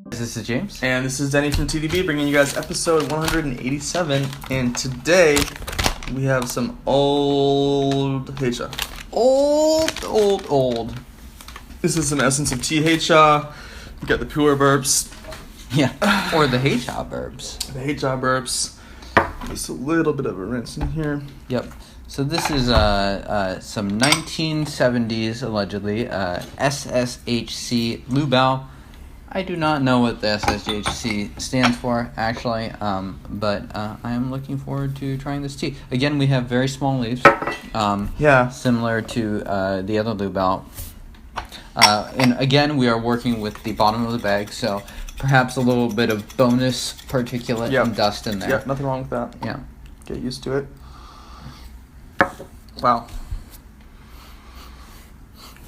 This is James. And this is Denny from TeaDB bringing you guys episode 187. And today we have some old HA. Old. This is some essence of tea HA. We got the pure burps. Yeah, or the HA burps. The HA burps. Just a little bit of a rinse in here. Yep. So this is some 1970s, allegedly, SSHC Liubao. I do not know what the SSHC stands for, actually, but I am looking forward to trying this tea. Again, we have very small leaves, similar to the other Liubao. And again, we are working with the bottom of the bag, so perhaps a little bit of bonus particulate and dust in there. Yep, nothing wrong with that. Yeah. Get used to it. Wow.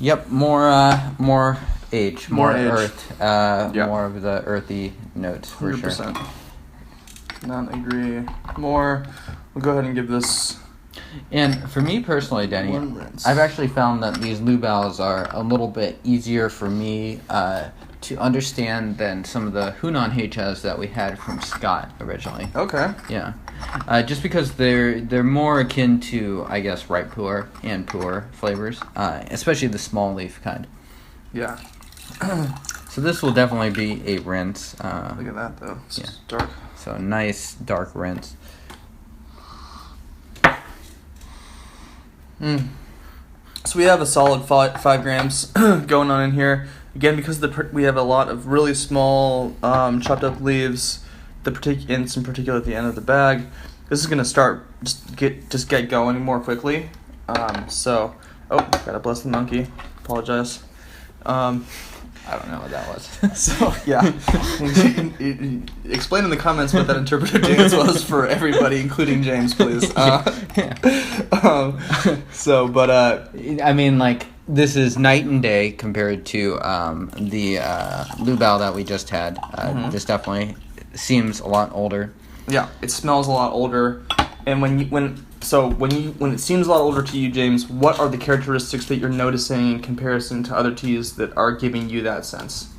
Yep, more age, more earth, more of the earthy notes for 100%. sure. Not agree. More. We'll go ahead and give this. And for me personally, Denny, I've actually found that these Liubaos are a little bit easier for me to understand than some of the Hunan HAs that we had from Scott originally. Okay. Yeah. Just because they're more akin to, I guess, ripe pu'er and pu'er flavors, especially the small leaf kind. Yeah. So this will definitely be a rinse. Look at that, though. It's dark. So a nice dark rinse. So we have a solid 5 grams going on in here. Again, because we have a lot of really small chopped up leaves, and some particular at the end of the bag. This is gonna start just get going more quickly. Gotta bless the monkey. Apologize. I don't know what that was. So yeah, explain in the comments what that interpretive dance was for everybody, including James, please. I mean, like, this is night and day compared to the Liubao that we just had. This definitely seems a lot older. Yeah, it smells a lot older, and when it seems a lot older to you, James, what are the characteristics that you're noticing in comparison to other teas that are giving you that sense,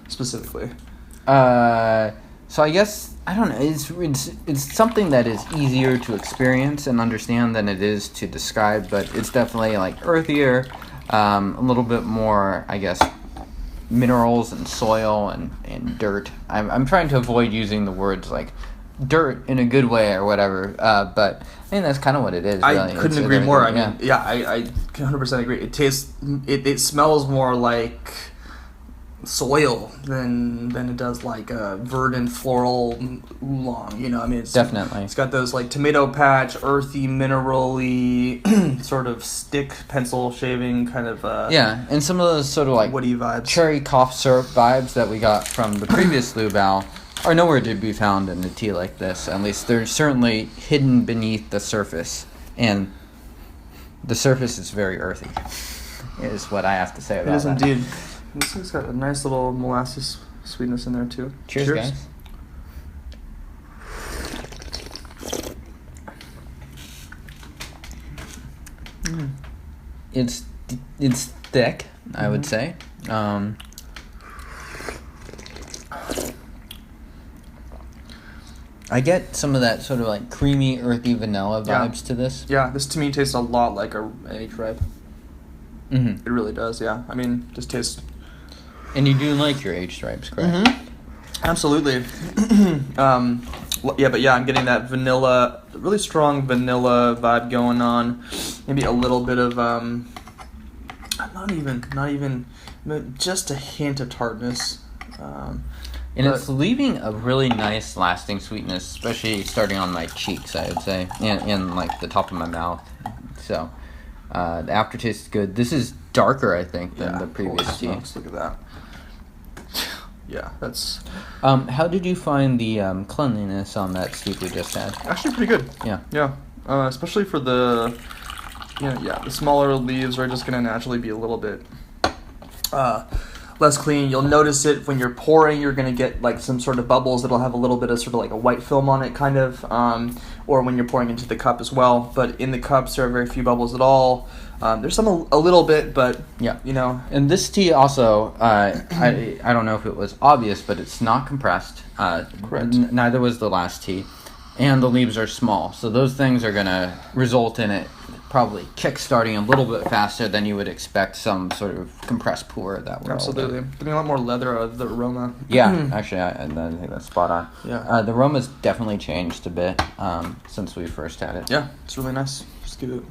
specifically? So I guess, I don't know, it's something that is easier to experience and understand than it is to describe, but it's definitely, like, earthier, a little bit more, I guess, minerals and soil and dirt. I'm trying to avoid using the words, like, dirt in a good way or whatever, but I mean that's kind of what it is. Really. I couldn't agree more. I mean, I 100% agree. It smells more like soil than it does like a verdant floral oolong. You know, I mean, it's definitely. It's got those like tomato patch, earthy, minerally sort of stick pencil shaving kind of. And some of those sort of like woody vibes, cherry cough syrup vibes that we got from the previous Liubao are nowhere to be found in a tea like this. At least they're certainly hidden beneath the surface, and the surface is very earthy, is what I have to say about it. It is that. indeed. This has got a nice little molasses sweetness in there too. Cheers. Guys. It's thick, I would say. I get some of that sort of like creamy, earthy vanilla vibes to this. Yeah, this to me tastes a lot like an aged ripe. Mm-hmm. It really does, yeah. I mean, just tastes... And you do like your aged stripes, correct? Mm-hmm. Absolutely. I'm getting that vanilla, really strong vanilla vibe going on. Maybe a little bit of, not even, just a hint of tartness. And it's leaving a really nice lasting sweetness, especially starting on my cheeks, I would say, and like the top of my mouth. So the aftertaste is good. This is darker, I think, than the previous tea. Look at that. Yeah, that's... How did you find the cleanliness on that steep we just had? Actually pretty good. Yeah. Especially for the... the smaller leaves are just going to naturally be a little bit... less clean. You'll notice it when you're pouring. You're going to get like some sort of bubbles that'll have a little bit of sort of like a white film on it, kind of, or when you're pouring into the cup as well. But in the cups, there are very few bubbles at all. There's some a little bit, but Yeah. you know. And this tea also, I don't know if it was obvious, but it's not compressed. Correct. Neither was the last tea. And the leaves are small. So those things are going to result in it probably kick-starting a little bit faster than you would expect some sort of compressed pour that we're Absolutely. Getting a lot more leather out of the aroma. Yeah, actually, I think that's spot on. Yeah. The aroma's definitely changed a bit since we first had it. Yeah, it's really nice. Just give it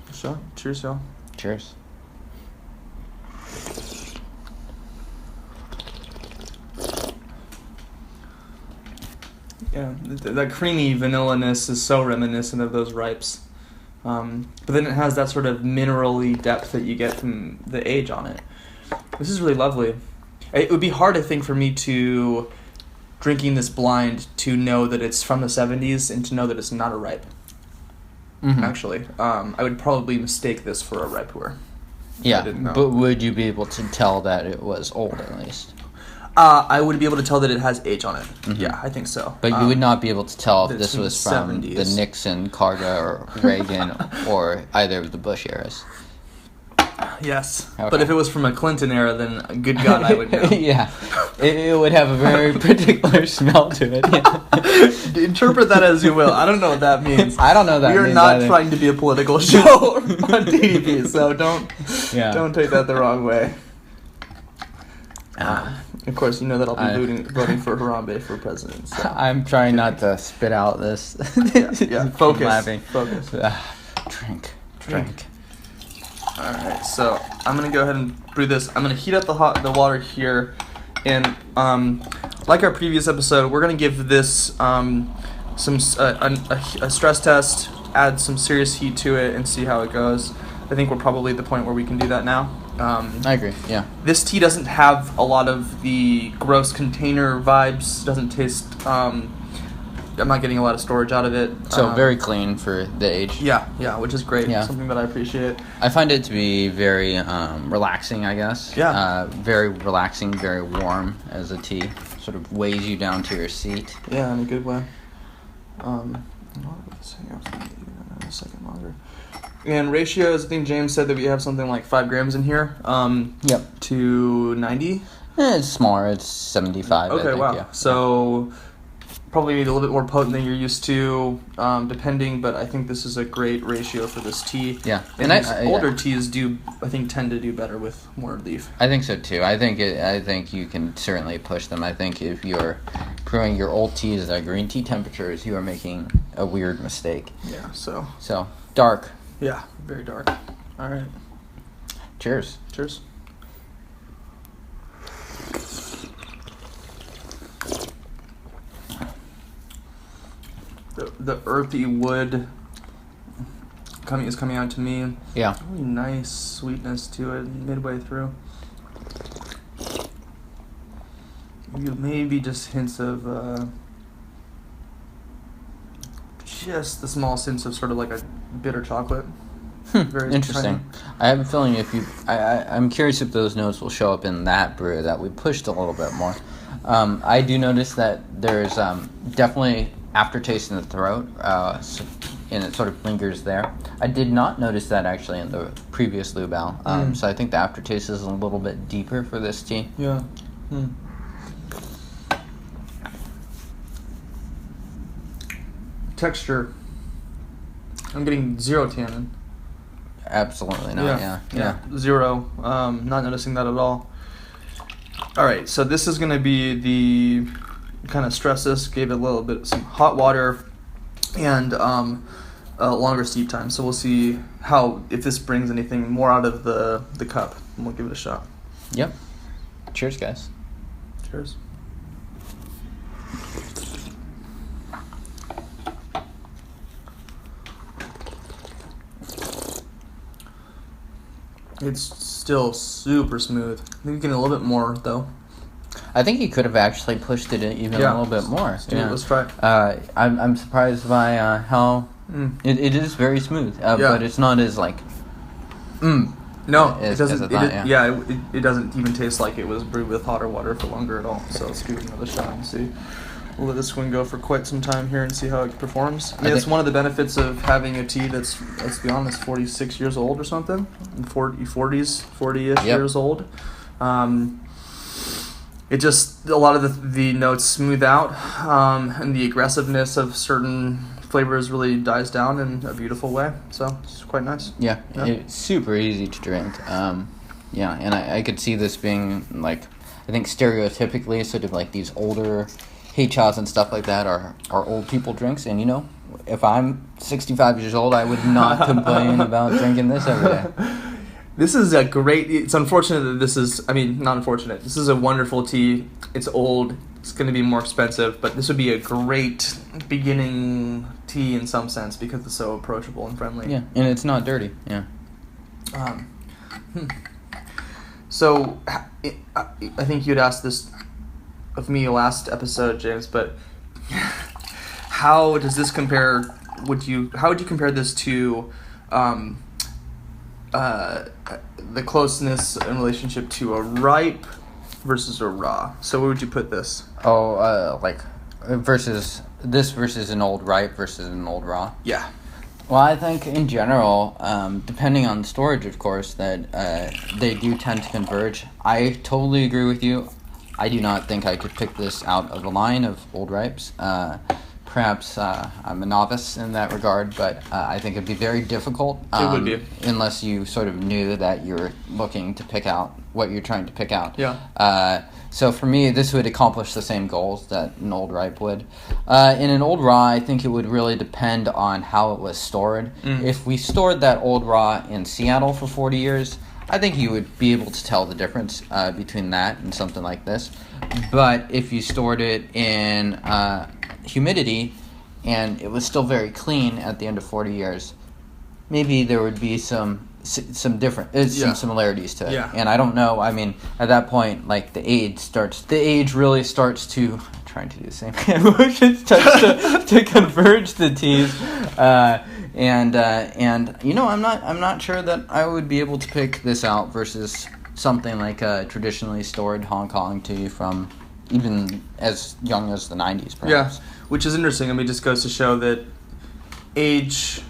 a shot. Cheers, y'all. Cheers. Yeah, that creamy vanilla-ness is so reminiscent of those ripes. But then it has that sort of minerally depth that you get from the age on it. This is really lovely. It would be hard, I think, for me to, drinking this blind, to know that it's from the 70s and to know that it's not a ripe. Mm-hmm. Actually. I would probably mistake this for a ripe pour. Yeah, I didn't know. but would you be able to tell that it was old at least? I would be able to tell that it has age on it. Mhm. Yeah, I think so. But you would not be able to tell if that this it's from was the from 70s. the Nixon, Carter, or Reagan, or either of the Bush eras. Yes. Okay. But if it was from a Clinton era, then good God, I would know. Yeah, it would have a very particular smell to it. Yeah. Interpret that as you will. I don't know what that means. I don't know that. We are means not either. trying to be a political show on TeaDB, so don't take that the wrong way. Of course, you know that I'll be voting for Harambe for president. So. I'm trying not to spit out this. Yeah. Focus. Laughing. Focus. Drink. All right, so I'm gonna go ahead and brew this. I'm gonna heat up the water here, and like our previous episode, we're gonna give this a stress test, add some serious heat to it, and see how it goes. I think we're probably at the point where we can do that now. I agree. Yeah. This tea doesn't have a lot of the gross container vibes. Doesn't taste. I'm not getting a lot of storage out of it. So very clean for the age. Yeah, which is great. Yeah. Something that I appreciate. I find it to be very relaxing, I guess. Yeah. Very relaxing, very warm as a tea. Sort of weighs you down to your seat. Yeah, in a good way. A second longer. And ratios, I think James said that we have something like 5 grams in here. Yep. To 90. It's smaller. It's 75. Okay, I think, wow. Yeah. So probably maybe a little bit more potent than you're used to, depending. But I think this is a great ratio for this tea. Yeah. And these older teas tend to do better with more leaf. I think so too. I think you can certainly push them. I think if you're brewing your old teas at green tea temperatures, you are making a weird mistake. Yeah. So dark. Yeah, very dark. All right. Cheers. Cheers. The earthy wood is coming out to me. Yeah. Really nice sweetness to it midway through. Maybe just hints of just the small hints of sort of like a bitter chocolate. Very Interesting. tiny. I have a feeling I'm curious if those notes will show up in that brew that we pushed a little bit more. I do notice that there's definitely aftertaste in the throat, and it sort of lingers there. I did not notice that actually in the previous Liubao, so I think the aftertaste is a little bit deeper for this tea. Yeah. Texture. I'm getting 0 tannin. Absolutely not. Yeah. 0. Not noticing that at all. All right, so this is going to be the kind of stress this. Gave it a little bit some hot water and longer steep time. So we'll see if this brings anything more out of the cup, and we'll give it a shot. Yep. Cheers, guys. Cheers. It's still super smooth. I think you can get a little bit more though. I think you could have actually pushed it even a little bit more. Let's try. I'm surprised by how it is very smooth, but it's not as like. No, it doesn't. It It doesn't even taste like it was brewed with hotter water for longer at all. So let's give it another shot and see. We'll let this one go for quite some time here and see how it performs. I mean, think it's one of the benefits of having a tea that's, let's be honest, 46 years old or something, 40-ish years old. It just, a lot of the notes smooth out, and the aggressiveness of certain flavors really dies down in a beautiful way. So it's quite nice. Yeah. It's super easy to drink. And I could see this being like, I think stereotypically sort of like these older hei-chas and stuff like that are old people drinks. And if I'm 65 years old, I would not complain about drinking this every day. This is a great, it's unfortunate that this is, not unfortunate, this is a wonderful tea. It's old, it's going to be more expensive, but this would be a great beginning tea in some sense because it's so approachable and friendly. Yeah, and it's not dirty, yeah. So, I think you'd asked this of me last episode, James, but how does this compare, how would you compare this to the closeness in relationship to a ripe versus a raw? So where would you put this? Versus an old ripe versus an old raw? Yeah. Well, I think in general, depending on the storage, of course, that they do tend to converge. I totally agree with you. I do not think I could pick this out of a line of old ripes. Perhaps I'm a novice in that regard, but I think it'd be very difficult. It would be. Unless you sort of knew that you're looking to pick out what you're trying to pick out. Yeah. So for me, this would accomplish the same goals that an old ripe would. In an old raw, I think it would really depend on how it was stored. If we stored that old raw in Seattle for 40 years, I think you would be able to tell the difference between that and something like this. But if you stored it in humidity and it was still very clean at the end of 40 years, maybe there would be some different some similarities to it. Yeah. And I don't know, at that point, like the age really starts to, I'm trying to do the same motion, starts to converge the teas. And I'm not sure that I would be able to pick this out versus something like a traditionally stored Hong Kong tea from even as young as the 90s, perhaps. Yeah, which is interesting. It just goes to show that age,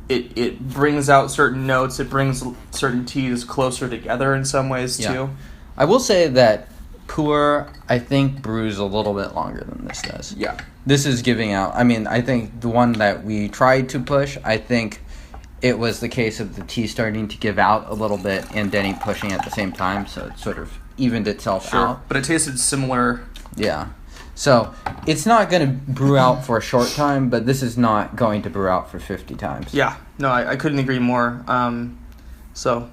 it brings out certain notes. It brings certain teas closer together in some ways, too. I will say that Pu'er, I think, brews a little bit longer than this does. Yeah. This is giving out, I think the one that we tried to push, I think it was the case of the tea starting to give out a little bit and Denny pushing at the same time, so it sort of evened itself out. But it tasted similar. Yeah. So it's not going to brew out for a short time, but this is not going to brew out for 50 times. Yeah. No, I couldn't agree more.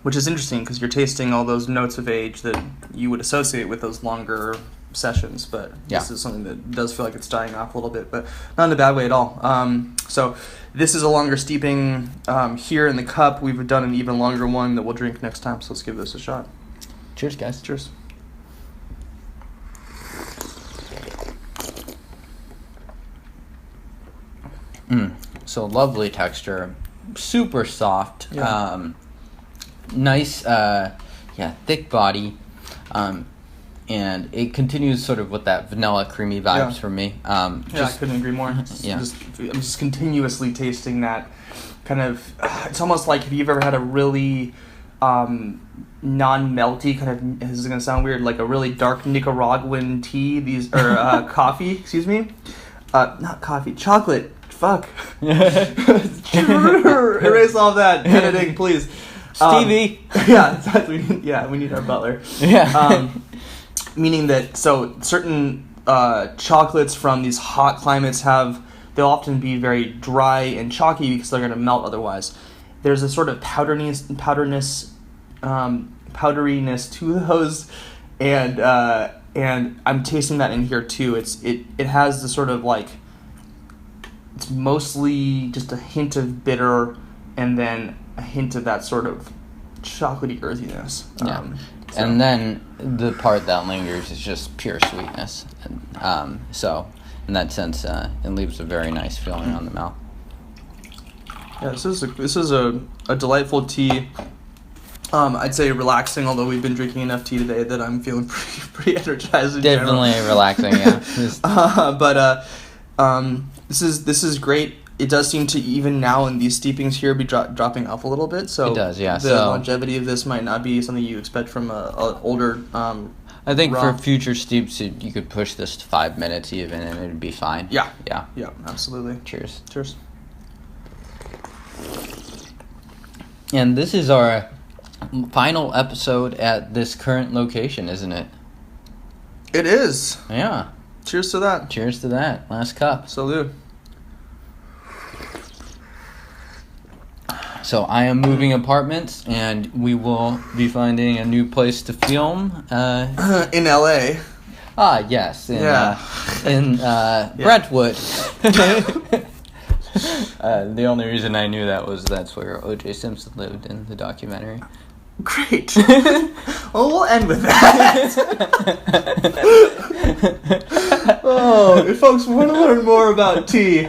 Which is interesting because you're tasting all those notes of age that you would associate with those longer sessions, but this is something that does feel like it's dying off a little bit, but not in a bad way at all. So this is a longer steeping here in the cup. We've done an even longer one that we'll drink next time, so let's give this a shot. Cheers, guys. Cheers. So lovely texture, super soft, nice, thick body, and it continues sort of with that vanilla creamy vibes for me. I couldn't agree more. I'm just continuously tasting that kind of. It's almost like, have you ever had a really non-melty kind of? This is gonna sound weird, like a really dark Nicaraguan tea. Coffee. Excuse me. Not coffee. Chocolate. Fuck. Erase all that editing, please. Stevie. We need our butler. Yeah. Meaning that, so certain chocolates from these hot climates they'll often be very dry and chalky because they're going to melt otherwise. There's a sort of powderiness to those, and I'm tasting that in here too. It has the sort of like, it's mostly just a hint of bitter and then a hint of that sort of chocolatey earthiness. And then the part that lingers is just pure sweetness. So in that sense, it leaves a very nice feeling on the mouth. Yeah, this is a delightful tea. I'd say relaxing, although we've been drinking enough tea today that I'm feeling pretty energized in Definitely general. relaxing, yeah. This is great. It does seem to, even now in these steepings here, be dropping off a little bit. So It does, yeah. The So longevity of this might not be something you expect from a older. I think raw. for future steeps, you could push this to 5 minutes even, and it'd be fine. Yeah. Yeah. Yeah, absolutely. Cheers. Cheers. And this is our final episode at this current location, isn't it? It is. Yeah. Cheers to that. Cheers to that. Last cup. Salud. So I am moving apartments, and we will be finding a new place to film. In LA. Yes. Yeah. In Brentwood. The only reason I knew that was that's where O.J. Simpson lived in the documentary. Great. Well, we'll end with that. Oh, if folks want to learn more about tea,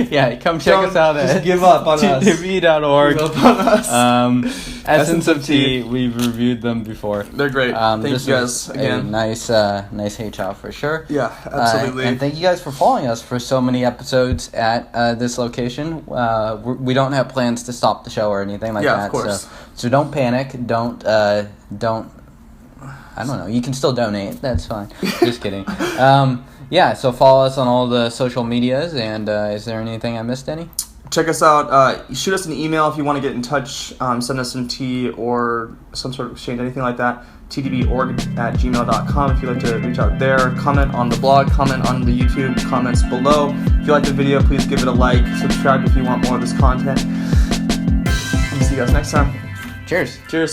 yeah, come check us out just at give up on us. TeaDB.org. Give up on us. Essence of Tea, we've reviewed them before. They're great. Thank you This guys was again. a nice hate shot for sure. Yeah, absolutely. And thank you guys for following us for so many episodes at this location. We don't have plans to stop the show or anything like that. Yeah, of course. So don't panic. Don't. I don't know. You can still donate. That's fine. Just kidding. Yeah. So follow us on all the social medias. And is there anything I missed? Any? Check us out. Shoot us an email if you want to get in touch. Send us some tea or some sort of exchange, anything like that. TeaDBorg@gmail.com if you'd like to reach out there. Comment on the blog. Comment on the YouTube comments below. If you like the video, please give it a like. Subscribe if you want more of this content. And see you guys next time. Cheers. Cheers.